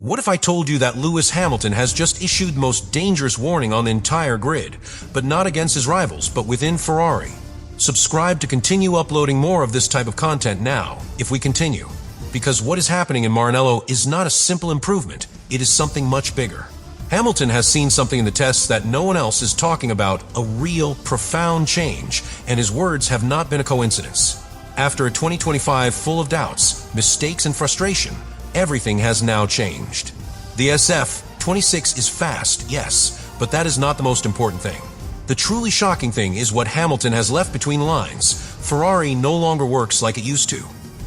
What if I told you that Lewis Hamilton has just issued the most dangerous warning on the entire grid, but not against his rivals, but within Ferrari? Subscribe to continue uploading more of this type of content now, if we continue. Because what is happening in Maranello is not a simple improvement, it is something much bigger. Hamilton has seen something in the tests that no one else is talking about, a real, profound change, and his words have not been a coincidence. After a 2025 full of doubts, mistakes and frustration, everything has now changed. The SF26 is fast, yes, but that is not the most important thing. The truly shocking thing is what Hamilton has left between the lines. Ferrari no longer works like it used to.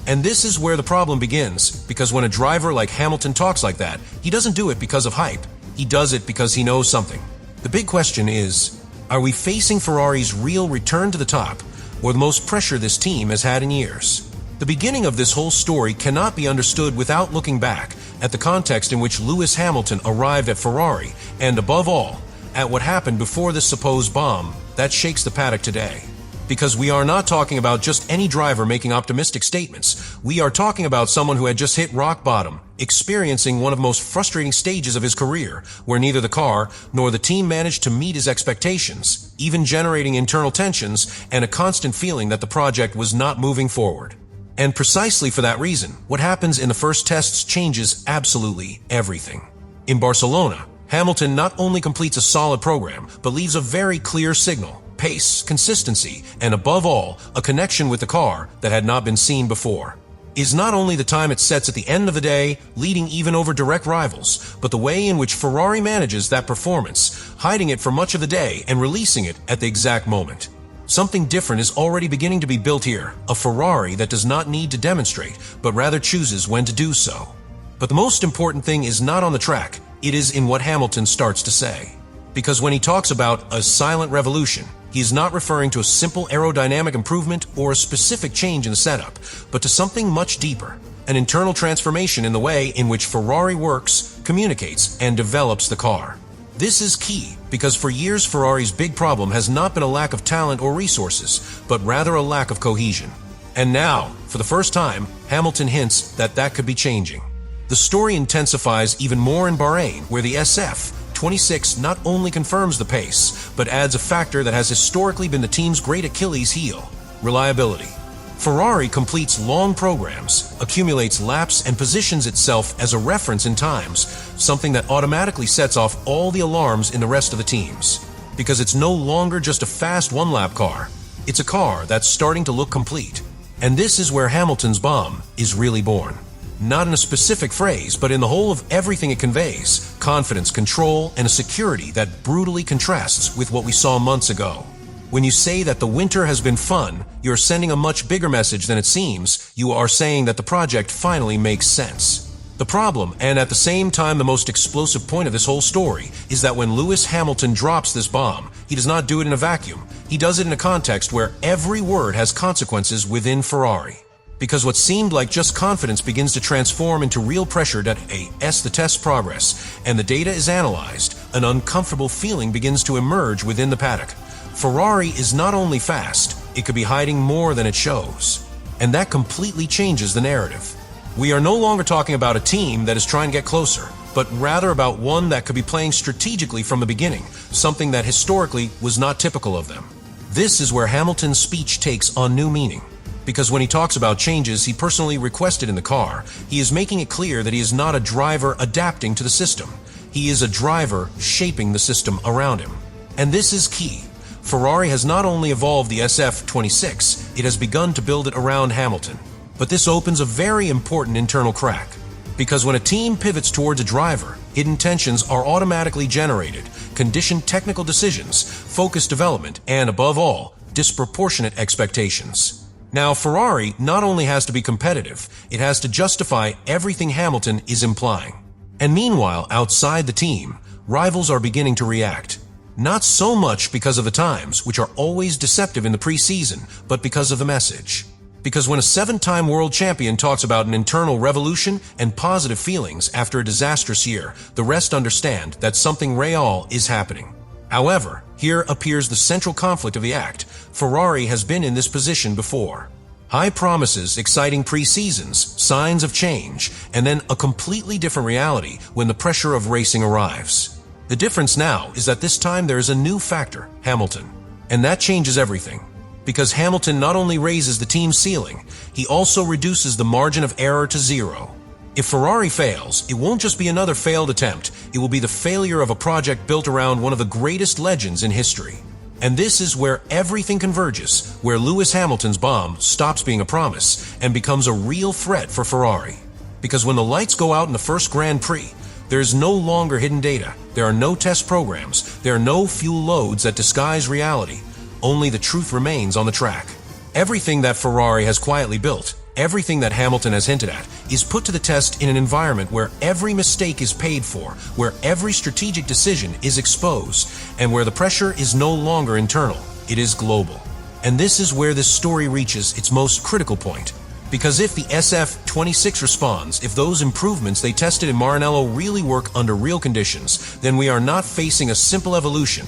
And this is where the problem begins, because when a driver like Hamilton talks like that, he doesn't do it because of hype. He does it because he knows something. The big question is, are we facing Ferrari's real return to the top, or the most pressure this team has had in years? The beginning of this whole story cannot be understood without looking back at the context in which Lewis Hamilton arrived at Ferrari, and above all, at what happened before this supposed bomb that shakes the paddock today. Because we are not talking about just any driver making optimistic statements. We are talking about someone who had just hit rock bottom, experiencing one of the most frustrating stages of his career, where neither the car nor the team managed to meet his expectations, even generating internal tensions and a constant feeling that the project was not moving forward. And precisely for that reason, what happens in the first tests changes absolutely everything. In Barcelona, Hamilton not only completes a solid program, but leaves a very clear signal, pace, consistency, and above all, a connection with the car that had not been seen before. Is not only the time it sets at the end of the day, leading even over direct rivals, but the way in which Ferrari manages that performance, hiding it for much of the day and releasing it at the exact moment. Something different is already beginning to be built here, a Ferrari that does not need to demonstrate, but rather chooses when to do so. But the most important thing is not on the track, it is in what Hamilton starts to say. Because when he talks about a silent revolution, he is not referring to a simple aerodynamic improvement or a specific change in the setup, but to something much deeper, an internal transformation in the way in which Ferrari works, communicates, and develops the car. This is key, because for years Ferrari's big problem has not been a lack of talent or resources, but rather a lack of cohesion. And now, for the first time, Hamilton hints that that could be changing. The story intensifies even more in Bahrain, where the SF26 not only confirms the pace, but adds a factor that has historically been the team's great Achilles heel: reliability. Ferrari completes long programs, accumulates laps, and positions itself as a reference in times, something that automatically sets off all the alarms in the rest of the teams. Because it's no longer just a fast one-lap car, it's a car that's starting to look complete. And this is where Hamilton's bomb is really born. Not in a specific phrase, but in the whole of everything it conveys: confidence, control, and a security that brutally contrasts with what we saw months ago. When you say that the winter has been fun, you're sending a much bigger message than it seems. You are saying that the project finally makes sense. The problem, and at the same time the most explosive point of this whole story, is that when Lewis Hamilton drops this bomb, he does not do it in a vacuum. He does it in a context where every word has consequences within Ferrari. Because what seemed like just confidence begins to transform into real pressure that as the test progress and the data is analyzed, an uncomfortable feeling begins to emerge within the paddock. Ferrari is not only fast, it could be hiding more than it shows. And that completely changes the narrative. We are no longer talking about a team that is trying to get closer, but rather about one that could be playing strategically from the beginning, something that historically was not typical of them. This is where Hamilton's speech takes on new meaning. Because when he talks about changes he personally requested in the car, he is making it clear that he is not a driver adapting to the system. He is a driver shaping the system around him. And this is key. Ferrari has not only evolved the SF26, it has begun to build it around Hamilton. But this opens a very important internal crack. Because when a team pivots towards a driver, hidden tensions are automatically generated, conditioned technical decisions, focused development, and above all, disproportionate expectations. Now, Ferrari not only has to be competitive, it has to justify everything Hamilton is implying. And meanwhile, outside the team, rivals are beginning to react. Not so much because of the times, which are always deceptive in the preseason, but because of the message. Because when a 7-time world champion talks about an internal revolution and positive feelings after a disastrous year, the rest understand that something real is happening. However, here appears the central conflict of the act. Ferrari has been in this position before. High promises, exciting pre-seasons, signs of change, and then a completely different reality when the pressure of racing arrives. The difference now is that this time there is a new factor, Hamilton. And that changes everything. Because Hamilton not only raises the team's ceiling, he also reduces the margin of error to zero. If Ferrari fails, it won't just be another failed attempt, it will be the failure of a project built around one of the greatest legends in history. And this is where everything converges, where Lewis Hamilton's bomb stops being a promise and becomes a real threat for Ferrari. Because when the lights go out in the first Grand Prix, there is no longer hidden data, there are no test programs, there are no fuel loads that disguise reality. Only the truth remains on the track. Everything that Ferrari has quietly built, everything that Hamilton has hinted at, is put to the test in an environment where every mistake is paid for, where every strategic decision is exposed, and where the pressure is no longer internal, it is global. And this is where this story reaches its most critical point. Because if the SF-26 responds, if those improvements they tested in Maranello really work under real conditions, then we are not facing a simple evolution.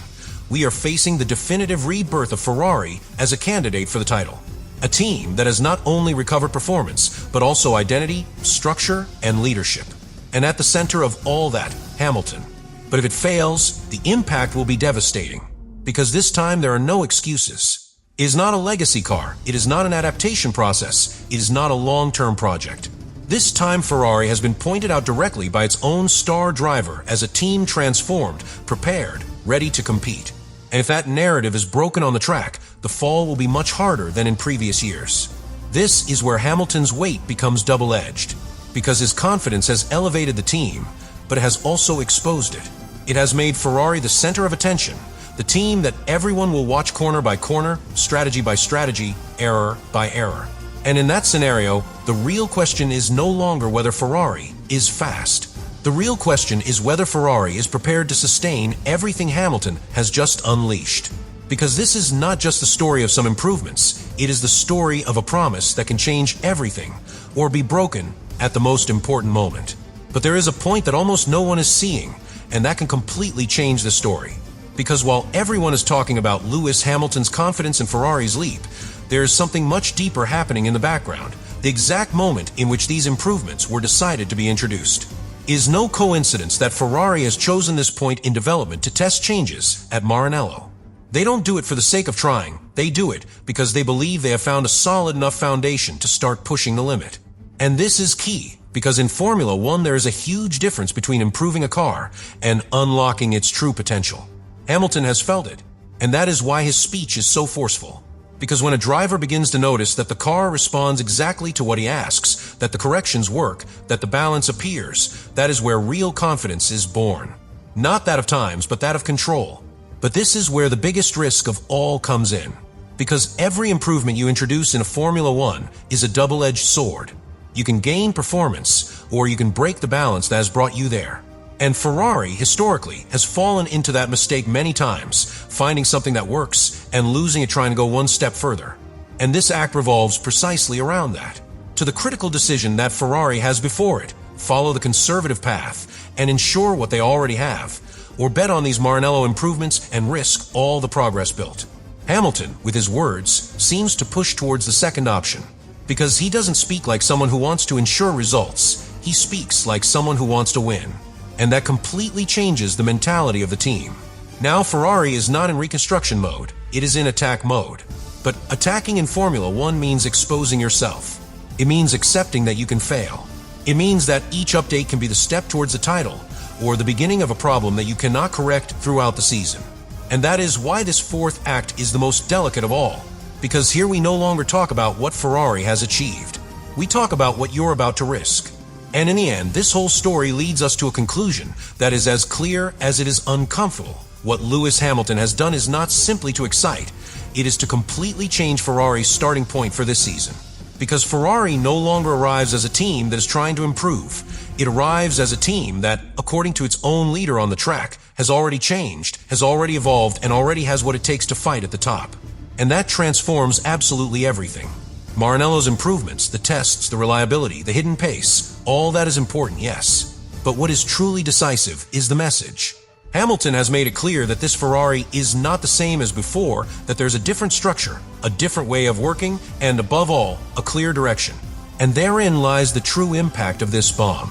We are facing the definitive rebirth of Ferrari as a candidate for the title. A team that has not only recovered performance, but also identity, structure, and leadership. And at the center of all that, Hamilton. But if it fails, the impact will be devastating. Because this time there are no excuses. It is not a legacy car, it is not an adaptation process, it is not a long-term project. This time Ferrari has been pointed out directly by its own star driver as a team transformed, prepared, ready to compete. And if that narrative is broken on the track, the fall will be much harder than in previous years. This is where Hamilton's weight becomes double-edged, because his confidence has elevated the team, but it has also exposed it. It has made Ferrari the center of attention, the team that everyone will watch corner by corner, strategy by strategy, error by error. And in that scenario, the real question is no longer whether Ferrari is fast. The real question is whether Ferrari is prepared to sustain everything Hamilton has just unleashed. Because this is not just the story of some improvements, it is the story of a promise that can change everything, or be broken at the most important moment. But there is a point that almost no one is seeing, and that can completely change the story. Because while everyone is talking about Lewis Hamilton's confidence in Ferrari's leap, there is something much deeper happening in the background, the exact moment in which these improvements were decided to be introduced. It is no coincidence that Ferrari has chosen this point in development to test changes at Maranello. They don't do it for the sake of trying, they do it because they believe they have found a solid enough foundation to start pushing the limit. And this is key, because in Formula One there is a huge difference between improving a car and unlocking its true potential. Hamilton has felt it, and that is why his speech is so forceful. Because when a driver begins to notice that the car responds exactly to what he asks, that the corrections work, that the balance appears, that is where real confidence is born. Not that of times, but that of control. But this is where the biggest risk of all comes in. Because every improvement you introduce in a Formula One is a double-edged sword. You can gain performance, or you can break the balance that has brought you there. And Ferrari, historically, has fallen into that mistake many times, finding something that works and losing it trying to go one step further. And this act revolves precisely around that. To the critical decision that Ferrari has before it, follow the conservative path and ensure what they already have, or bet on these Maranello improvements and risk all the progress built. Hamilton, with his words, seems to push towards the second option, because he doesn't speak like someone who wants to ensure results, he speaks like someone who wants to win. And that completely changes the mentality of the team. Now Ferrari is not in reconstruction mode, it is in attack mode. But attacking in Formula One means exposing yourself. It means accepting that you can fail. It means that each update can be the step towards the title, or the beginning of a problem that you cannot correct throughout the season. And that is why this fourth act is the most delicate of all. Because here we no longer talk about what Ferrari has achieved. We talk about what you're about to risk. And in the end, this whole story leads us to a conclusion that is as clear as it is uncomfortable. What Lewis Hamilton has done is not simply to excite, it is to completely change Ferrari's starting point for this season. Because Ferrari no longer arrives as a team that is trying to improve. It arrives as a team that, according to its own leader on the track, has already changed, has already evolved, and already has what it takes to fight at the top. And that transforms absolutely everything. Maranello's improvements, the tests, the reliability, the hidden pace, all that is important, yes. But what is truly decisive is the message. Hamilton has made it clear that this Ferrari is not the same as before, that there's a different structure, a different way of working, and above all, a clear direction. And therein lies the true impact of this bomb.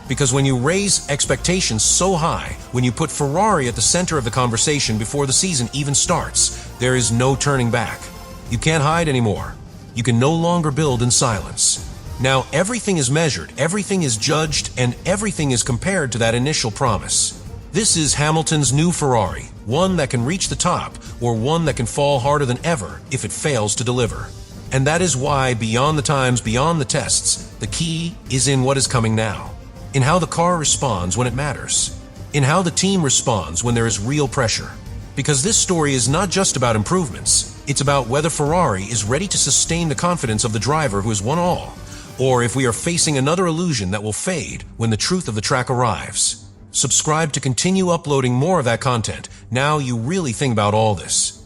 Because when you raise expectations so high, when you put Ferrari at the center of the conversation before the season even starts, there is no turning back. You can't hide anymore. You can no longer build in silence. Now everything is measured, everything is judged, and everything is compared to that initial promise. This is Hamilton's new Ferrari, one that can reach the top, or one that can fall harder than ever if it fails to deliver. And that is why, beyond the times, beyond the tests, the key is in what is coming now. In how the car responds when it matters. In how the team responds when there is real pressure. Because this story is not just about improvements, it's about whether Ferrari is ready to sustain the confidence of the driver who has won all, or if we are facing another illusion that will fade when the truth of the track arrives. Subscribe to continue uploading more of that content. Now you really think about all this.